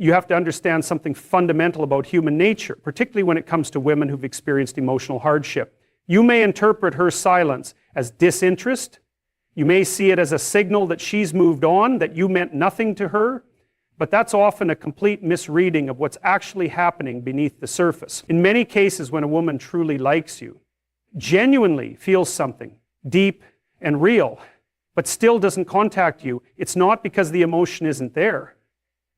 You have to understand something fundamental about human nature, particularly when it comes to women who've experienced emotional hardship. You may interpret her silence as disinterest. You may see it as a signal that she's moved on, that you meant nothing to her, but that's often a complete misreading of what's actually happening beneath the surface. In many cases, when a woman truly likes you, genuinely feels something deep and real, but still doesn't contact you, it's not because the emotion isn't there.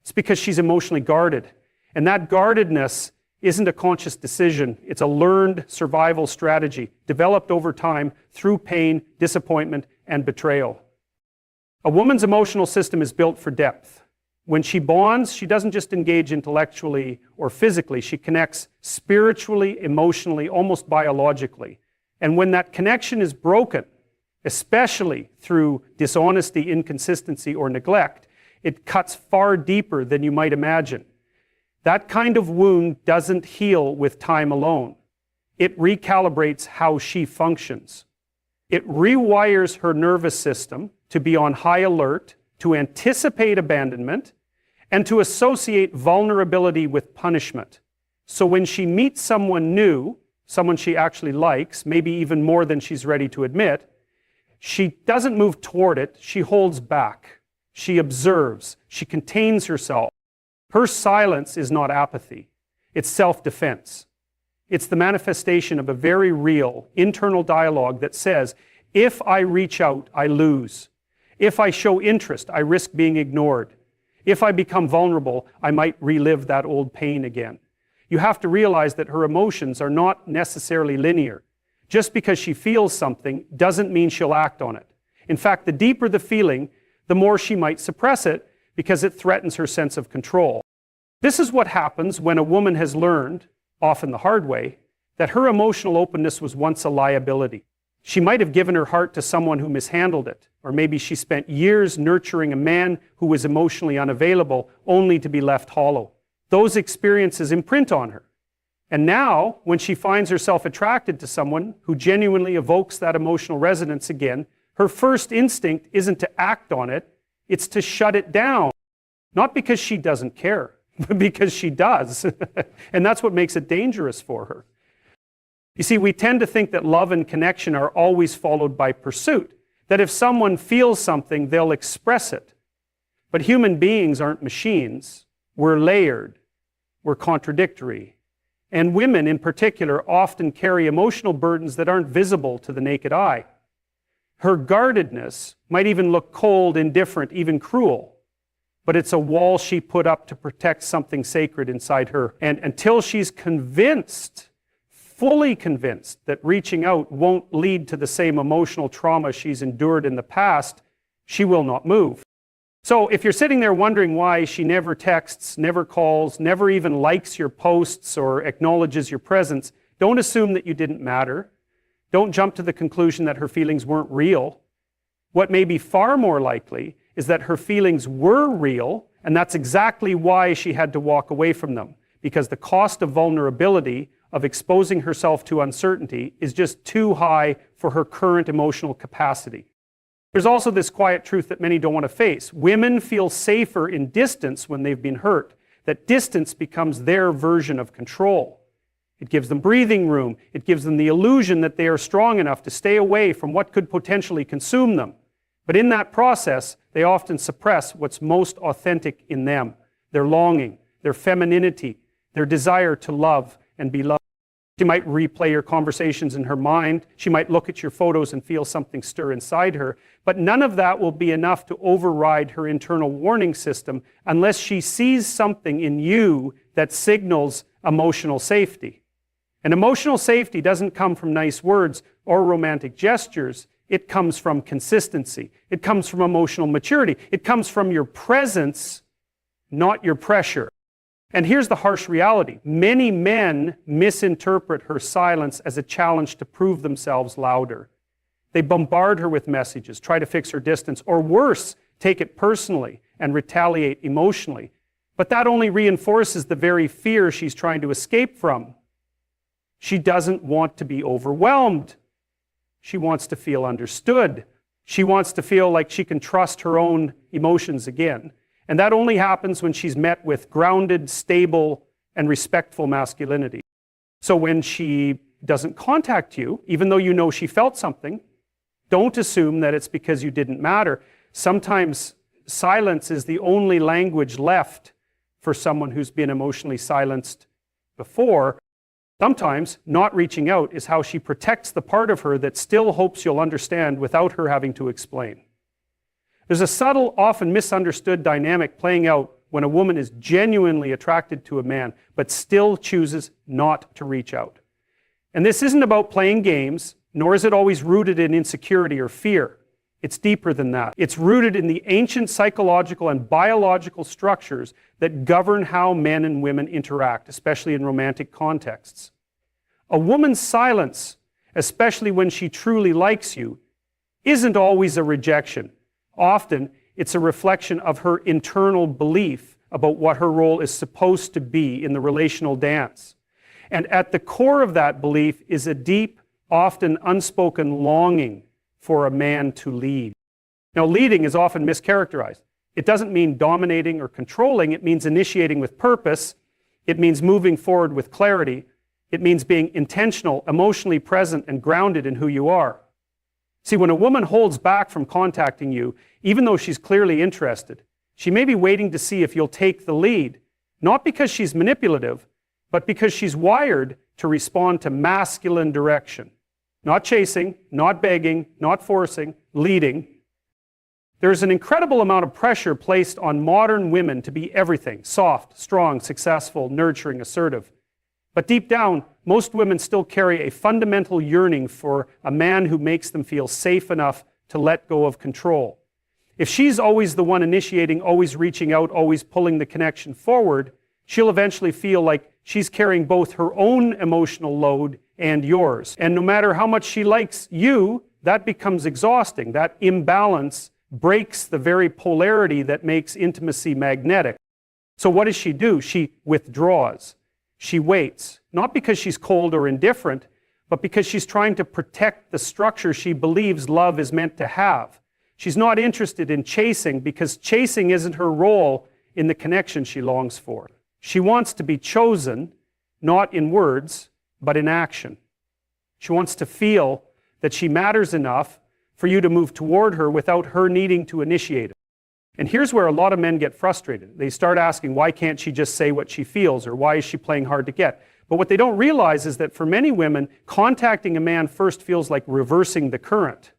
It's because she's emotionally guarded. And that guardedness isn't a conscious decision. It's a learned survival strategy developed over time through pain, disappointment, and betrayal. A woman's emotional system is built for depth. When she bonds, she doesn't just engage intellectually or physically. She connects spiritually, emotionally, almost biologically. And when that connection is broken, especially through dishonesty, inconsistency, or neglect, it cuts far deeper than you might imagine. That kind of wound doesn't heal with time alone. It recalibrates how she functions. It rewires her nervous system to be on high alert, to anticipate abandonment, and to associate vulnerability with punishment. So when she meets someone new, someone she actually likes, maybe even more than she's ready to admit, she doesn't move toward it, she holds back. She observes, she contains herself. Her silence is not apathy, it's self-defense. It's the manifestation of a very real internal dialogue that says, if I reach out, I lose. If I show interest, I risk being ignored. If I become vulnerable, I might relive that old pain again. You have to realize that her emotions are not necessarily linear. Just because she feels something doesn't mean she'll act on it. In fact, the deeper the feeling, the more she might suppress it because it threatens her sense of control. This is what happens when a woman has learned, often the hard way, that her emotional openness was once a liability. She might have given her heart to someone who mishandled it, or maybe she spent years nurturing a man who was emotionally unavailable only to be left hollow. Those experiences imprint on her. And now, when she finds herself attracted to someone who genuinely evokes that emotional resonance again, her first instinct isn't to act on it, it's to shut it down. Not because she doesn't care, but because she does. And that's what makes it dangerous for her. You see, we tend to think that love and connection are always followed by pursuit, that if someone feels something, they'll express it. But human beings aren't machines. We're layered. We're contradictory. And women in particular often carry emotional burdens that aren't visible to the naked eye. Her guardedness might even look cold, indifferent, even cruel, but it's a wall she put up to protect something sacred inside her. And until she's convinced, fully convinced, that reaching out won't lead to the same emotional trauma she's endured in the past, she will not move. So if you're sitting there wondering why she never texts, never calls, never even likes your posts or acknowledges your presence, don't assume that you didn't matter. Don't jump to the conclusion that her feelings weren't real. What may be far more likely is that her feelings were real, and that's exactly why she had to walk away from them, because the cost of vulnerability, of exposing herself to uncertainty, is just too high for her current emotional capacity. There's also this quiet truth that many don't want to face. Women feel safer in distance when they've been hurt, that distance becomes their version of control. It gives them breathing room. It gives them the illusion that they are strong enough to stay away from what could potentially consume them. But in that process, they often suppress what's most authentic in them, their longing, their femininity, their desire to love and be loved. She might replay your conversations in her mind. She might look at your photos and feel something stir inside her. But none of that will be enough to override her internal warning system unless she sees something in you that signals emotional safety. And emotional safety doesn't come from nice words or romantic gestures. It comes from consistency. It comes from emotional maturity. It comes from your presence, not your pressure. And here's the harsh reality. Many men misinterpret her silence as a challenge to prove themselves louder. They bombard her with messages, try to fix her distance, or worse, take it personally and retaliate emotionally. But that only reinforces the very fear she's trying to escape from. She doesn't want to be overwhelmed. She wants to feel understood. She wants to feel like she can trust her own emotions again. And that only happens when she's met with grounded, stable, and respectful masculinity. So when she doesn't contact you, even though you know she felt something, don't assume that it's because you didn't matter. Sometimes silence is the only language left for someone who's been emotionally silenced before. Sometimes not reaching out is how she protects the part of her that still hopes you'll understand without her having to explain. There's a subtle, often misunderstood dynamic playing out when a woman is genuinely attracted to a man, but still chooses not to reach out. And this isn't about playing games, nor is it always rooted in insecurity or fear. It's deeper than that. It's rooted in the ancient psychological and biological structures that govern how men and women interact, especially in romantic contexts. A woman's silence, especially when she truly likes you, isn't always a rejection. Often, it's a reflection of her internal belief about what her role is supposed to be in the relational dance. And at the core of that belief is a deep, often unspoken longing for a man to lead. Now, leading is often mischaracterized. It doesn't mean dominating or controlling. It means initiating with purpose. It means moving forward with clarity. It means being intentional, emotionally present, and grounded in who you are. See, when a woman holds back from contacting you, even though she's clearly interested, she may be waiting to see if you'll take the lead, not because she's manipulative, but because she's wired to respond to masculine direction. Not chasing, not begging, not forcing, leading. There's an incredible amount of pressure placed on modern women to be everything: soft, strong, successful, nurturing, assertive. But deep down, most women still carry a fundamental yearning for a man who makes them feel safe enough to let go of control. If she's always the one initiating, always reaching out, always pulling the connection forward, she'll eventually feel like she's carrying both her own emotional load and yours. And no matter how much she likes you, that becomes exhausting. That imbalance breaks the very polarity that makes intimacy magnetic. So what does she do? She withdraws. She waits, not because she's cold or indifferent, but because she's trying to protect the structure she believes love is meant to have. She's not interested in chasing because chasing isn't her role in the connection she longs for. She wants to be chosen, not in words, but in action. She wants to feel that she matters enough for you to move toward her without her needing to initiate it. And here's where a lot of men get frustrated. They start asking, why can't she just say what she feels, or why is she playing hard to get? But what they don't realize is that for many women, contacting a man first feels like reversing the current.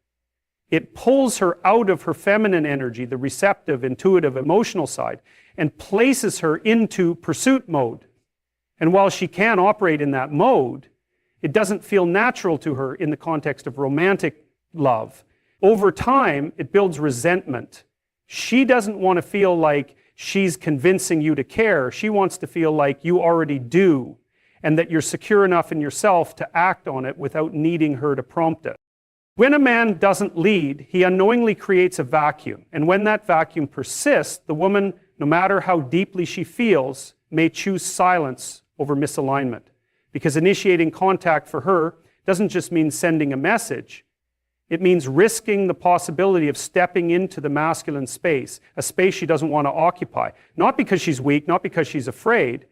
It pulls her out of her feminine energy, the receptive, intuitive, emotional side, and places her into pursuit mode. And while she can operate in that mode, it doesn't feel natural to her in the context of romantic love. Over time, it builds resentment. She doesn't want to feel like she's convincing you to care. She wants to feel like you already do, and that you're secure enough in yourself to act on it without needing her to prompt it. When a man doesn't lead, he unknowingly creates a vacuum. And when that vacuum persists, the woman, no matter how deeply she feels, may choose silence over misalignment. Because initiating contact for her doesn't just mean sending a message. It means risking the possibility of stepping into the masculine space, a space she doesn't want to occupy. Not because she's weak, not because she's afraid,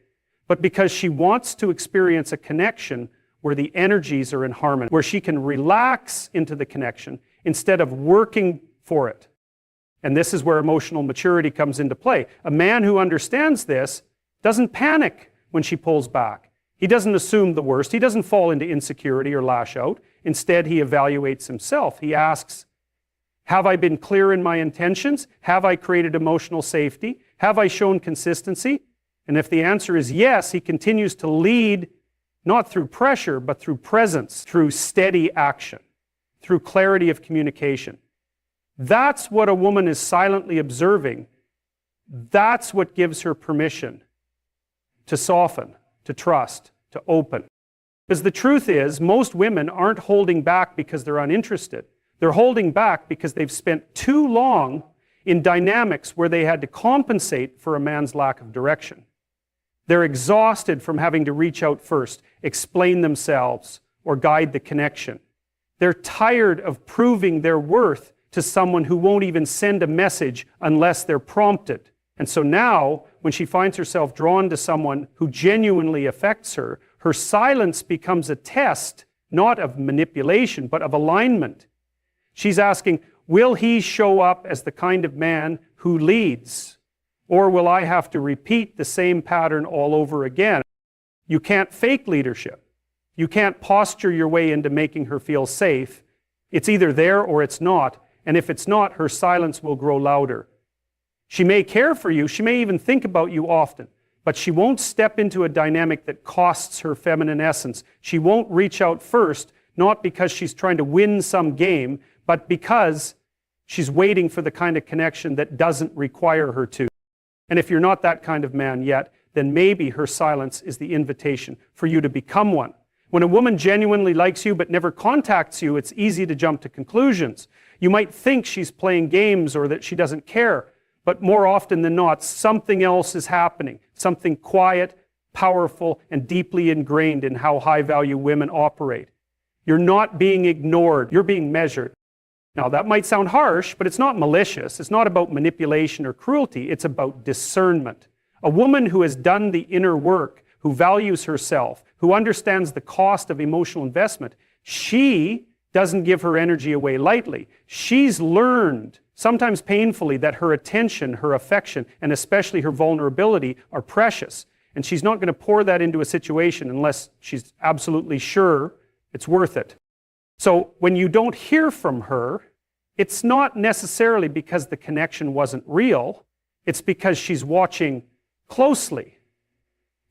but because she wants to experience a connection where the energies are in harmony, where she can relax into the connection instead of working for it. And this is where emotional maturity comes into play. A man who understands this doesn't panic when she pulls back. He doesn't assume the worst. He doesn't fall into insecurity or lash out. Instead, he evaluates himself. He asks, have I been clear in my intentions? Have I created emotional safety? Have I shown consistency? And if the answer is yes, he continues to lead, not through pressure, but through presence, through steady action, through clarity of communication. That's what a woman is silently observing. That's what gives her permission to soften, to trust, to open. Because the truth is, most women aren't holding back because they're uninterested. They're holding back because they've spent too long in dynamics where they had to compensate for a man's lack of direction. They're exhausted from having to reach out first, explain themselves, or guide the connection. They're tired of proving their worth to someone who won't even send a message unless they're prompted. And so now, when she finds herself drawn to someone who genuinely affects her, her silence becomes a test, not of manipulation, but of alignment. She's asking, will he show up as the kind of man who leads? Or will I have to repeat the same pattern all over again? You can't fake leadership. You can't posture your way into making her feel safe. It's either there or it's not. And if it's not, her silence will grow louder. She may care for you. She may even think about you often. But she won't step into a dynamic that costs her feminine essence. She won't reach out first, not because she's trying to win some game, but because she's waiting for the kind of connection that doesn't require her to. And if you're not that kind of man yet, then maybe her silence is the invitation for you to become one. When a woman genuinely likes you but never contacts you, it's easy to jump to conclusions. You might think she's playing games or that she doesn't care, but more often than not, something else is happening. Something quiet, powerful, and deeply ingrained in how high-value women operate. You're not being ignored, you're being measured. Now, that might sound harsh, but it's not malicious. It's not about manipulation or cruelty. It's about discernment. A woman who has done the inner work, who values herself, who understands the cost of emotional investment, she doesn't give her energy away lightly. She's learned, sometimes painfully, that her attention, her affection, and especially her vulnerability are precious. And she's not going to pour that into a situation unless she's absolutely sure it's worth it. So when you don't hear from her, it's not necessarily because the connection wasn't real. It's because she's watching closely.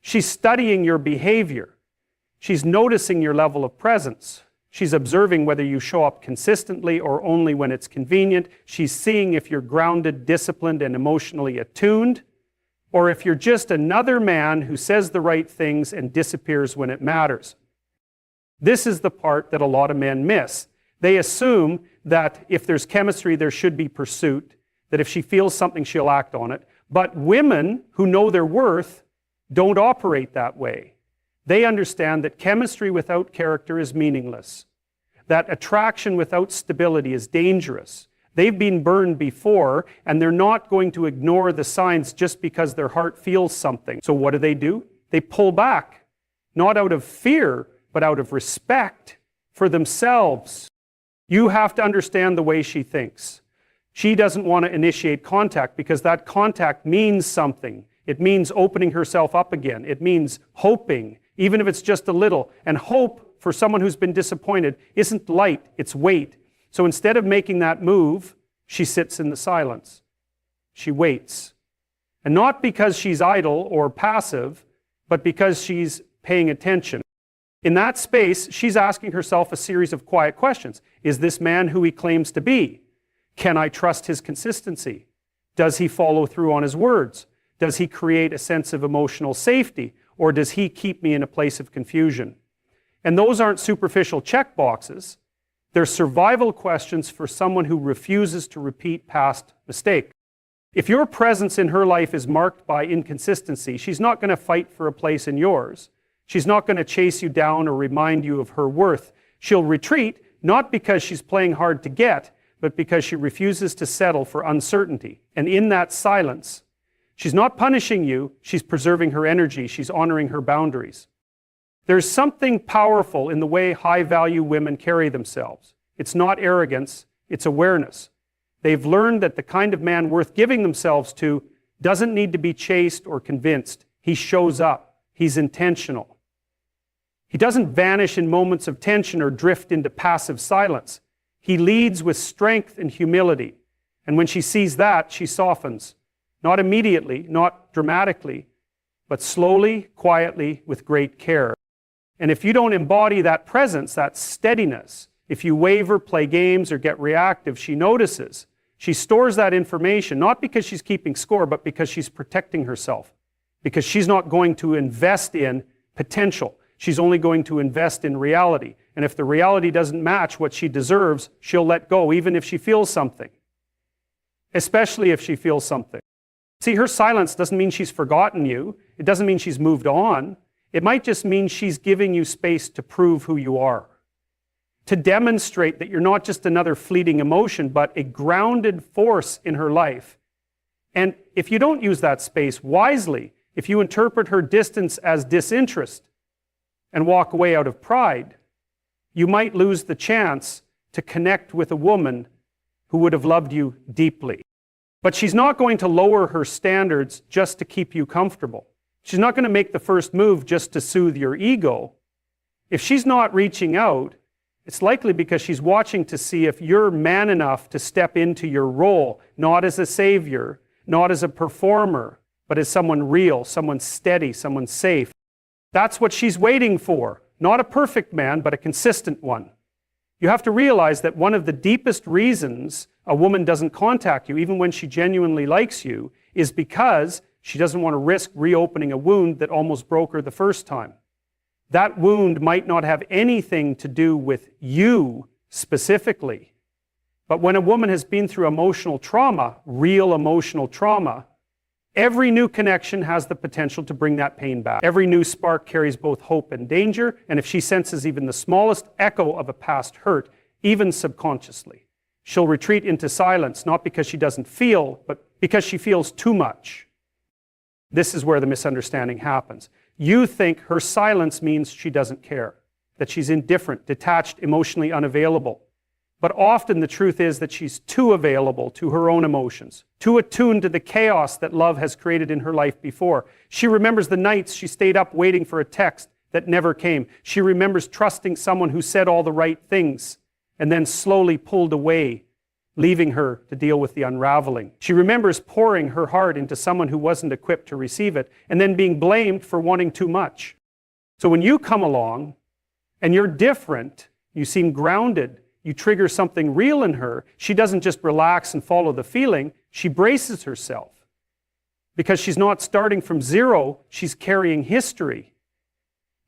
She's studying your behavior. She's noticing your level of presence. She's observing whether you show up consistently or only when it's convenient. She's seeing if you're grounded, disciplined, and emotionally attuned, or if you're just another man who says the right things and disappears when it matters. This is the part that a lot of men miss. They assume that if there's chemistry, there should be pursuit, that if she feels something, she'll act on it. But women who know their worth don't operate that way. They understand that chemistry without character is meaningless, that attraction without stability is dangerous. They've been burned before, and they're not going to ignore the signs just because their heart feels something. So what do? They pull back, not out of fear, but out of respect for themselves. You have to understand the way she thinks. She doesn't want to initiate contact because that contact means something. It means opening herself up again. It means hoping, even if it's just a little. And hope for someone who's been disappointed isn't light, it's weight. So instead of making that move, she sits in the silence. She waits. And not because she's idle or passive, but because she's paying attention. In that space, she's asking herself a series of quiet questions. Is this man who he claims to be? Can I trust his consistency? Does he follow through on his words? Does he create a sense of emotional safety? Or does he keep me in a place of confusion? And those aren't superficial check boxes. They're survival questions for someone who refuses to repeat past mistakes. If your presence in her life is marked by inconsistency, she's not going to fight for a place in yours. She's not going to chase you down or remind you of her worth. She'll retreat, not because she's playing hard to get, but because she refuses to settle for uncertainty. And in that silence, she's not punishing you, she's preserving her energy, she's honoring her boundaries. There's something powerful in the way high-value women carry themselves. It's not arrogance, it's awareness. They've learned that the kind of man worth giving themselves to doesn't need to be chased or convinced. He shows up. He's intentional. He doesn't vanish in moments of tension or drift into passive silence. He leads with strength and humility. And when she sees that, she softens. Not immediately, not dramatically, but slowly, quietly, with great care. And if you don't embody that presence, that steadiness, if you waver, play games, or get reactive, she notices. She stores that information, not because she's keeping score, but because she's protecting herself. Because she's not going to invest in potential. She's only going to invest in reality. And if the reality doesn't match what she deserves, she'll let go, even if she feels something. Especially if she feels something. See, her silence doesn't mean she's forgotten you. It doesn't mean she's moved on. It might just mean she's giving you space to prove who you are. To demonstrate that you're not just another fleeting emotion, but a grounded force in her life. And if you don't use that space wisely, if you interpret her distance as disinterest and walk away out of pride, you might lose the chance to connect with a woman who would have loved you deeply. But she's not going to lower her standards just to keep you comfortable. She's not going to make the first move just to soothe your ego. If she's not reaching out, it's likely because she's watching to see if you're man enough to step into your role, not as a savior, not as a performer, but as someone real, someone steady, someone safe. That's what she's waiting for. Not a perfect man, but a consistent one. You have to realize that one of the deepest reasons a woman doesn't contact you, even when she genuinely likes you, is because she doesn't want to risk reopening a wound that almost broke her the first time. That wound might not have anything to do with you specifically. But when a woman has been through emotional trauma, real emotional trauma, every new connection has the potential to bring that pain back. Every new spark carries both hope and danger, and if she senses even the smallest echo of a past hurt, even subconsciously, she'll retreat into silence, not because she doesn't feel, but because she feels too much. This is where the misunderstanding happens. You think her silence means she doesn't care, that she's indifferent, detached, emotionally unavailable. But often the truth is that she's too available to her own emotions, too attuned to the chaos that love has created in her life before. She remembers the nights she stayed up waiting for a text that never came. She remembers trusting someone who said all the right things and then slowly pulled away, leaving her to deal with the unraveling. She remembers pouring her heart into someone who wasn't equipped to receive it and then being blamed for wanting too much. So when you come along and you're different, you seem grounded, you trigger something real in her, she doesn't just relax and follow the feeling, she braces herself. Because she's not starting from zero, she's carrying history.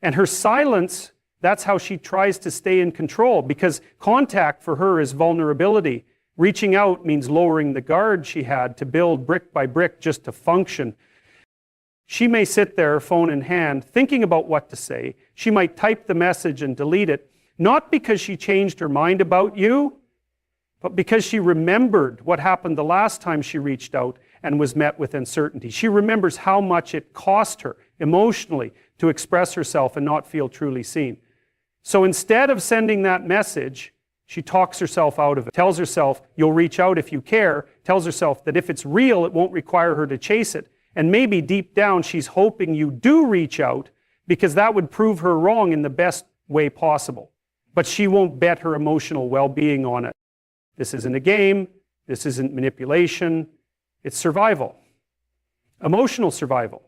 And her silence, that's how she tries to stay in control, because contact for her is vulnerability. Reaching out means lowering the guard she had to build brick by brick just to function. She may sit there, phone in hand, thinking about what to say. She might type the message and delete it, not because she changed her mind about you, but because she remembered what happened the last time she reached out and was met with uncertainty. She remembers how much it cost her emotionally to express herself and not feel truly seen. So instead of sending that message, she talks herself out of it, tells herself, you'll reach out if you care, tells herself that if it's real, it won't require her to chase it. And maybe deep down, she's hoping you do reach out because that would prove her wrong in the best way possible. But she won't bet her emotional well-being on it. This isn't a game. This isn't manipulation. It's survival. Emotional survival.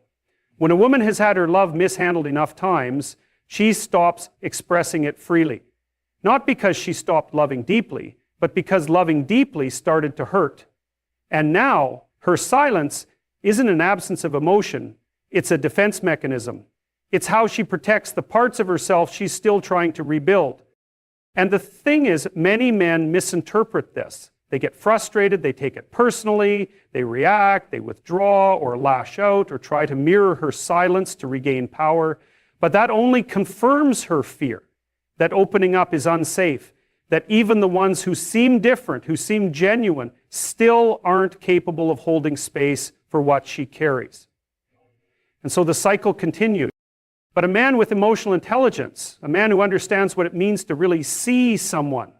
When a woman has had her love mishandled enough times, she stops expressing it freely. Not because she stopped loving deeply, but because loving deeply started to hurt. And now, her silence isn't an absence of emotion. It's a defense mechanism. It's how she protects the parts of herself she's still trying to rebuild. And the thing is, many men misinterpret this. They get frustrated, they take it personally, they react, they withdraw or lash out or try to mirror her silence to regain power. But that only confirms her fear that opening up is unsafe, that even the ones who seem different, who seem genuine, still aren't capable of holding space for what she carries. And so the cycle continues. But a man with emotional intelligence, a man who understands what it means to really see someone,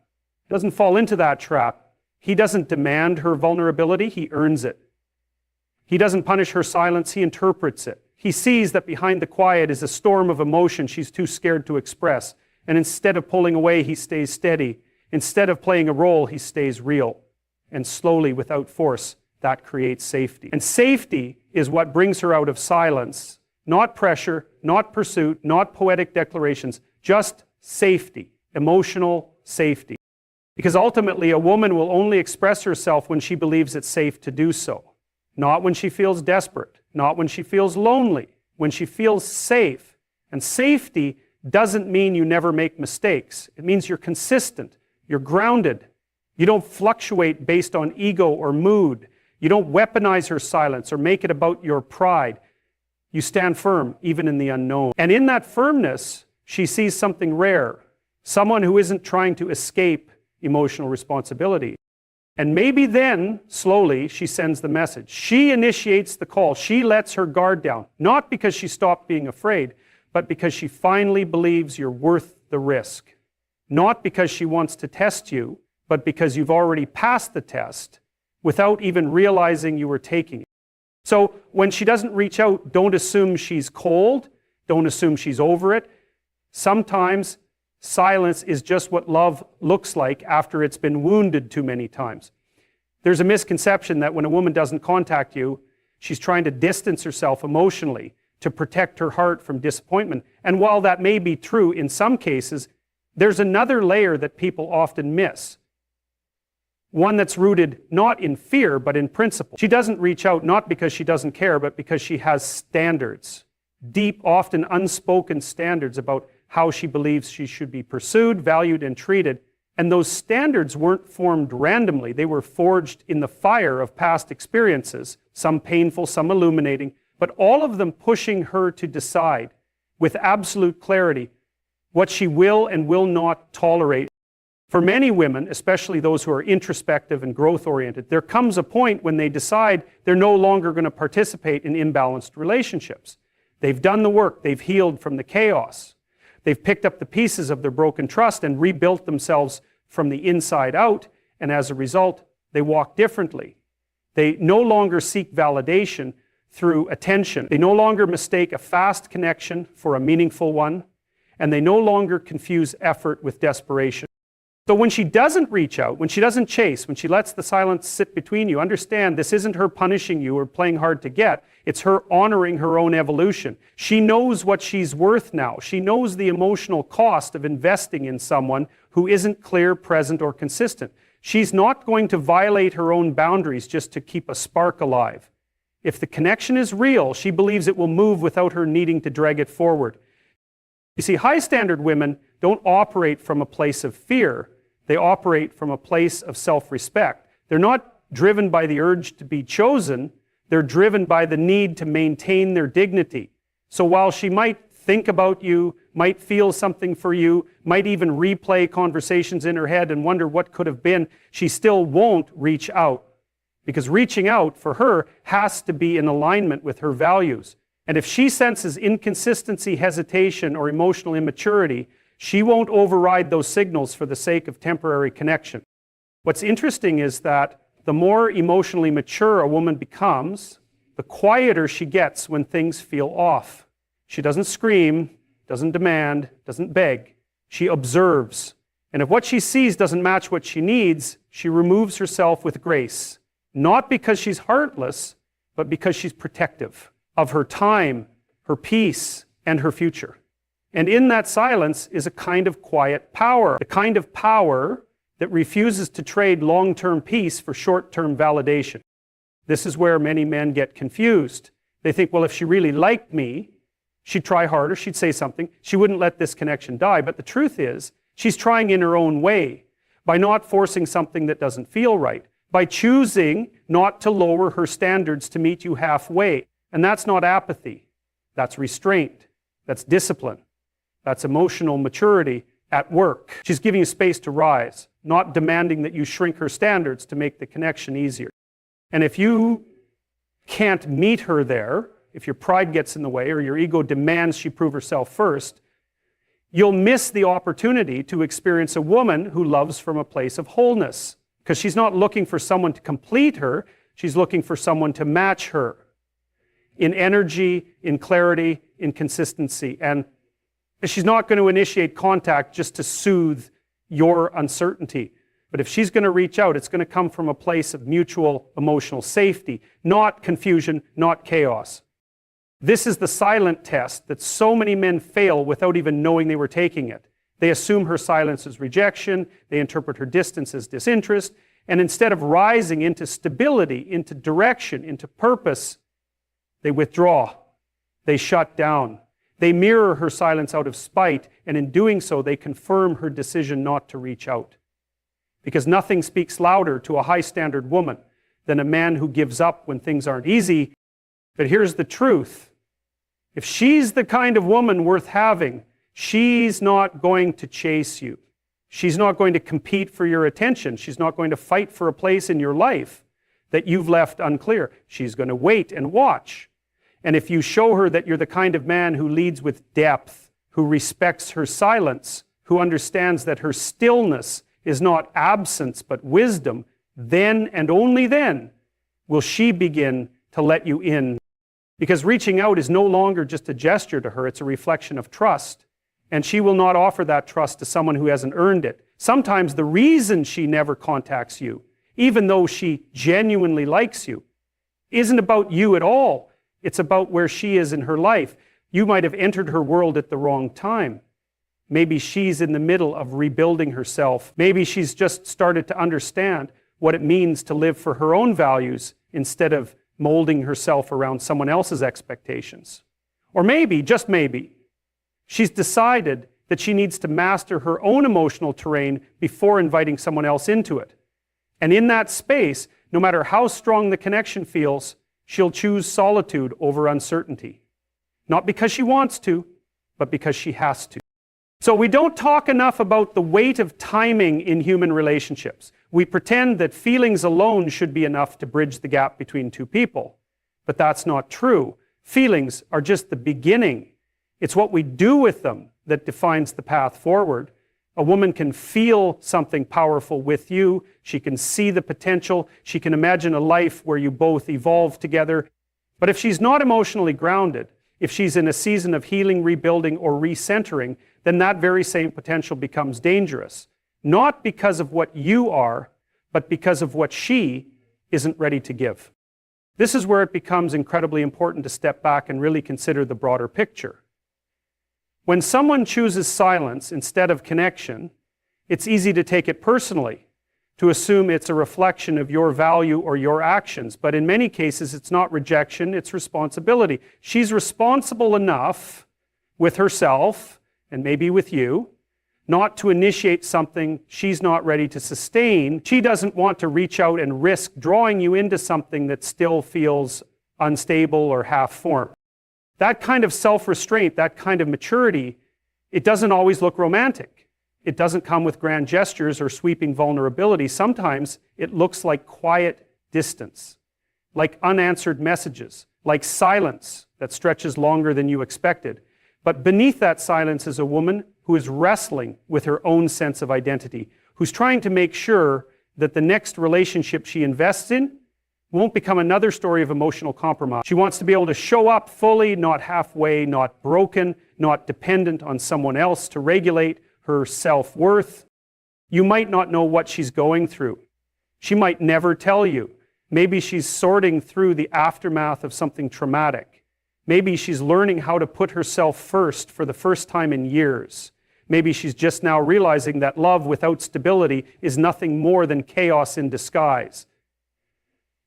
doesn't fall into that trap. He doesn't demand her vulnerability, he earns it. He doesn't punish her silence, he interprets it. He sees that behind the quiet is a storm of emotion she's too scared to express. And instead of pulling away, he stays steady. Instead of playing a role, he stays real. And slowly, without force, that creates safety. And safety is what brings her out of silence. Not pressure, not pursuit, not poetic declarations, just safety, emotional safety. Because ultimately, a woman will only express herself when she believes it's safe to do so. Not when she feels desperate, not when she feels lonely, when she feels safe. And safety doesn't mean you never make mistakes. It means you're consistent, you're grounded. You don't fluctuate based on ego or mood. You don't weaponize her silence or make it about your pride. You stand firm, even in the unknown. And in that firmness, she sees something rare. Someone who isn't trying to escape emotional responsibility. And maybe then, slowly, she sends the message. She initiates the call. She lets her guard down. Not because she stopped being afraid, but because she finally believes you're worth the risk. Not because she wants to test you, but because you've already passed the test without even realizing you were taking it. So when she doesn't reach out, don't assume she's cold. Don't assume she's over it. Sometimes silence is just what love looks like after it's been wounded too many times. There's a misconception that when a woman doesn't contact you, she's trying to distance herself emotionally to protect her heart from disappointment. And while that may be true in some cases, there's another layer that people often miss. One that's rooted not in fear, but in principle. She doesn't reach out not because she doesn't care, but because she has standards. Deep, often unspoken standards about how she believes she should be pursued, valued, and treated. And those standards weren't formed randomly. They were forged in the fire of past experiences, some painful, some illuminating, but all of them pushing her to decide with absolute clarity what she will and will not tolerate. For many women, especially those who are introspective and growth-oriented, there comes a point when they decide they're no longer going to participate in imbalanced relationships. They've done the work. They've healed from the chaos. They've picked up the pieces of their broken trust and rebuilt themselves from the inside out, and as a result, they walk differently. They no longer seek validation through attention. They no longer mistake a fast connection for a meaningful one, and they no longer confuse effort with desperation. So when she doesn't reach out, when she doesn't chase, when she lets the silence sit between you, understand this isn't her punishing you or playing hard to get. It's her honoring her own evolution. She knows what she's worth now. She knows the emotional cost of investing in someone who isn't clear, present, or consistent. She's not going to violate her own boundaries just to keep a spark alive. If the connection is real, she believes it will move without her needing to drag it forward. You see, high-standard women don't operate from a place of fear. They operate from a place of self-respect. They're not driven by the urge to be chosen. They're driven by the need to maintain their dignity. So while she might think about you, might feel something for you, might even replay conversations in her head and wonder what could have been, she still won't reach out. Because reaching out for her has to be in alignment with her values. And if she senses inconsistency, hesitation, or emotional immaturity, she won't override those signals for the sake of temporary connection. What's interesting is that the more emotionally mature a woman becomes, the quieter she gets when things feel off. She doesn't scream, doesn't demand, doesn't beg. She observes. And if what she sees doesn't match what she needs, she removes herself with grace. Not because she's heartless, but because she's protective of her time, her peace, and her future. And in that silence is a kind of quiet power, the kind of power that refuses to trade long-term peace for short-term validation. This is where many men get confused. They think, well, if she really liked me, she'd try harder, she'd say something, she wouldn't let this connection die. But the truth is, she's trying in her own way, by not forcing something that doesn't feel right, by choosing not to lower her standards to meet you halfway. And that's not apathy, that's restraint, that's discipline. That's emotional maturity at work. She's giving you space to rise, not demanding that you shrink her standards to make the connection easier. And if you can't meet her there, if your pride gets in the way or your ego demands she prove herself first, you'll miss the opportunity to experience a woman who loves from a place of wholeness. Because she's not looking for someone to complete her, she's looking for someone to match her in energy, in clarity, in consistency. And she's not going to initiate contact just to soothe your uncertainty. But if she's going to reach out, it's going to come from a place of mutual emotional safety, not confusion, not chaos. This is the silent test that so many men fail without even knowing they were taking it. They assume her silence as rejection, they interpret her distance as disinterest, and instead of rising into stability, into direction, into purpose, they withdraw, they shut down. They mirror her silence out of spite, and in doing so, they confirm her decision not to reach out. Because nothing speaks louder to a high-standard woman than a man who gives up when things aren't easy. But here's the truth. If she's the kind of woman worth having, she's not going to chase you. She's not going to compete for your attention. She's not going to fight for a place in your life that you've left unclear. She's going to wait and watch. And if you show her that you're the kind of man who leads with depth, who respects her silence, who understands that her stillness is not absence but wisdom, then and only then will she begin to let you in. Because reaching out is no longer just a gesture to her, it's a reflection of trust. And she will not offer that trust to someone who hasn't earned it. Sometimes the reason she never contacts you, even though she genuinely likes you, isn't about you at all. It's about where she is in her life. You might have entered her world at the wrong time. Maybe she's in the middle of rebuilding herself. Maybe she's just started to understand what it means to live for her own values instead of molding herself around someone else's expectations. Or maybe, just maybe, she's decided that she needs to master her own emotional terrain before inviting someone else into it. And in that space, no matter how strong the connection feels, she'll choose solitude over uncertainty. Not because she wants to, but because she has to. So we don't talk enough about the weight of timing in human relationships. We pretend that feelings alone should be enough to bridge the gap between two people. But that's not true. Feelings are just the beginning. It's what we do with them that defines the path forward. A woman can feel something powerful with you. She can see the potential. She can imagine a life where you both evolve together. But if she's not emotionally grounded, if she's in a season of healing, rebuilding, or recentering, then that very same potential becomes dangerous. Not because of what you are, but because of what she isn't ready to give. This is where it becomes incredibly important to step back and really consider the broader picture. When someone chooses silence instead of connection, it's easy to take it personally, to assume it's a reflection of your value or your actions. But in many cases, it's not rejection, it's responsibility. She's responsible enough with herself, and maybe with you, not to initiate something she's not ready to sustain. She doesn't want to reach out and risk drawing you into something that still feels unstable or half-formed. That kind of self-restraint, that kind of maturity, it doesn't always look romantic. It doesn't come with grand gestures or sweeping vulnerability. Sometimes it looks like quiet distance, like unanswered messages, like silence that stretches longer than you expected. But beneath that silence is a woman who is wrestling with her own sense of identity, who's trying to make sure that the next relationship she invests in won't become another story of emotional compromise. She wants to be able to show up fully, not halfway, not broken, not dependent on someone else to regulate her self-worth. You might not know what she's going through. She might never tell you. Maybe she's sorting through the aftermath of something traumatic. Maybe she's learning how to put herself first for the first time in years. Maybe she's just now realizing that love without stability is nothing more than chaos in disguise.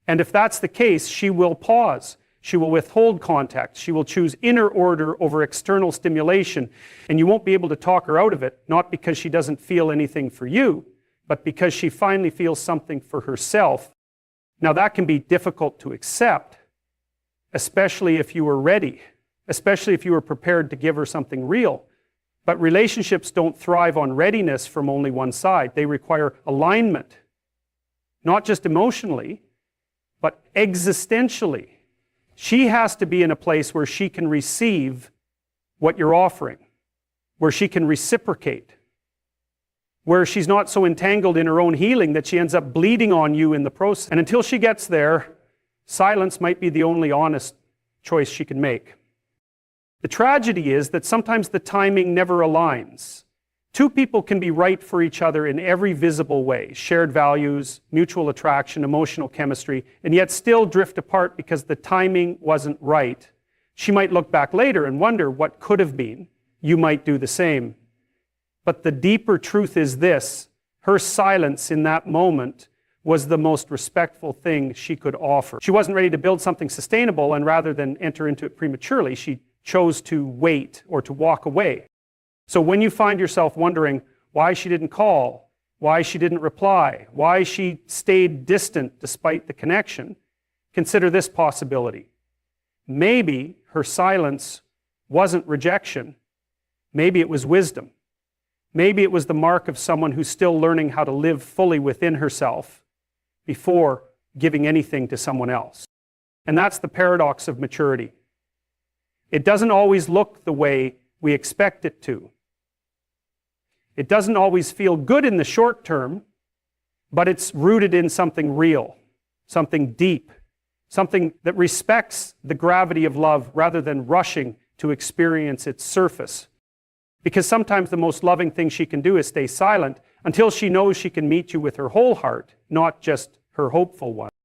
And if that's the case, she will pause. She will withhold contact. She will choose inner order over external stimulation. And you won't be able to talk her out of it, not because she doesn't feel anything for you, but because she finally feels something for herself. Now that can be difficult to accept, especially if you were ready, especially if you were prepared to give her something real. But relationships don't thrive on readiness from only one side. They require alignment, not just emotionally, but existentially. She has to be in a place where she can receive what you're offering, where she can reciprocate, where she's not so entangled in her own healing that she ends up bleeding on you in the process. And until she gets there, silence might be the only honest choice she can make. The tragedy is that sometimes the timing never aligns. Two people can be right for each other in every visible way, shared values, mutual attraction, emotional chemistry, and yet still drift apart because the timing wasn't right. She might look back later and wonder what could have been. You might do the same. But the deeper truth is this: her silence in that moment was the most respectful thing she could offer. She wasn't ready to build something sustainable, and rather than enter into it prematurely, she chose to wait or to walk away. So when you find yourself wondering why she didn't call, why she didn't reply, why she stayed distant despite the connection, consider this possibility. Maybe her silence wasn't rejection. Maybe it was wisdom. Maybe it was the mark of someone who's still learning how to live fully within herself before giving anything to someone else. And that's the paradox of maturity. It doesn't always look the way we expect it to. It doesn't always feel good in the short term, but it's rooted in something real, something deep, something that respects the gravity of love rather than rushing to experience its surface. Because sometimes the most loving thing she can do is stay silent until she knows she can meet you with her whole heart, not just her hopeful one.